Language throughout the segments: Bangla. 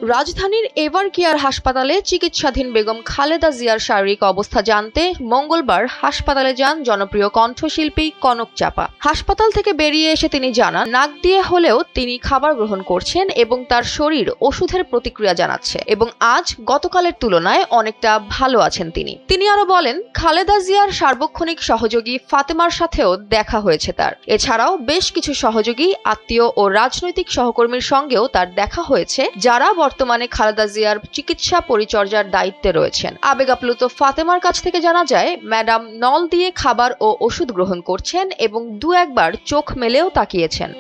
রাজধানীর এভার কেয়ার হাসপাতালে চিকিৎসাধীন বেগম খালেদা জিয়ার শারীরিক অবস্থা জানতে মঙ্গলবার হাসপাতালে যান জনপ্রিয় কণ্ঠশিল্পী কনক চাপা। হাসপাতাল থেকে বেরিয়ে এসে তিনি জানান, নাক দিয়ে হলেও তিনি খাবার গ্রহণ করছেন এবং তার শরীর ওষুধের প্রতিক্রিয়া জানাচ্ছে এবং আজ গতকালের তুলনায় অনেকটা ভালো আছেন তিনি আরো বলেন, খালেদা জিয়ার সার্বক্ষণিক সহযোগী ফাতেমার সাথেও দেখা হয়েছে তার। এছাড়াও বেশ কিছু সহযোগী, আত্মীয় ও রাজনৈতিক সহকর্মীর সঙ্গেও তার দেখা হয়েছে, যারা বর্তমানে খালেদা জিয়ার চিকিৎসা পরিচর্যার দায়িত্বে রয়েছেন। আবেগ আপ্লুত ফাতেমার কাছ থেকে জানা যায়, ম্যাডাম নল দিয়ে খাবার ও ওষুধ গ্রহণ করছেন এবং দু একবার চোখ মেলেও তাকিয়েছেন।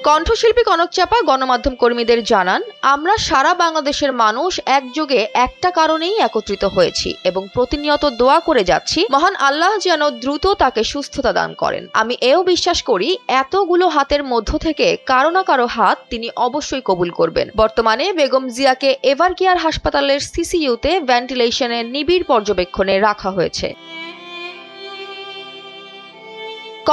কণ্ঠশিল্পী কনক চাপা গণমাধ্যম কর্মীদের জানান, আমরা সারা বাংলাদেশের মানুষ একযোগে একটা কারণেই একত্রিত হয়েছি এবং প্রতিনিয়ত দোয়া করে যাচ্ছি মহান আল্লাহ যেন দ্রুত তাকে সুস্থতা দান করেন। আমি এও বিশ্বাস করি, এতগুলো হাতের মধ্য থেকে কারো না কারো হাত তিনি অবশ্যই কবুল করবেন। বর্তমানে বেগম জিয়াকে এভার কেয়ার হাসপাতালের সিসিইউতে ভেন্টিলেশনে নিবিড় পর্যবেক্ষণে রাখা হয়েছে।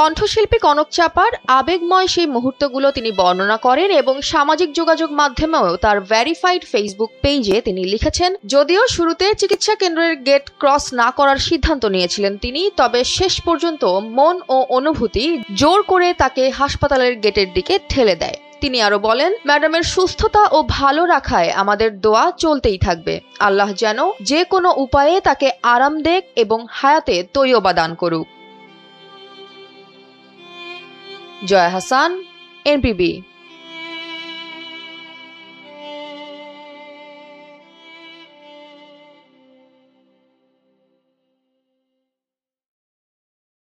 কণ্ঠশিল্পী কনক চাপার আবেগময় সেই মুহূর্তগুলো তিনি বর্ণনা করেন এবং সামাজিক যোগাযোগ মাধ্যমেও তার ভেরিফাইড ফেসবুক পেজে তিনি লিখেছেন, যদিও শুরুতে চিকিৎসা কেন্দ্রের গেট ক্রস না করার সিদ্ধান্ত নিয়েছিলেন তিনি, তবে শেষ পর্যন্ত মন ও অনুভূতি জোর করে তাকে হাসপাতালের গেটের দিকে ঠেলে দেয়। তিনি আরো বলেন, ম্যাডামের সুস্থতা ও ভালো রাখায় আমাদের দোয়া চলতেই থাকবে। আল্লাহ যেন যে কোনো উপায়ে তাকে আরাম দেক এবং হায়াতে তৈয়বা দান করুক। জয়া হাসান, এনপিবি।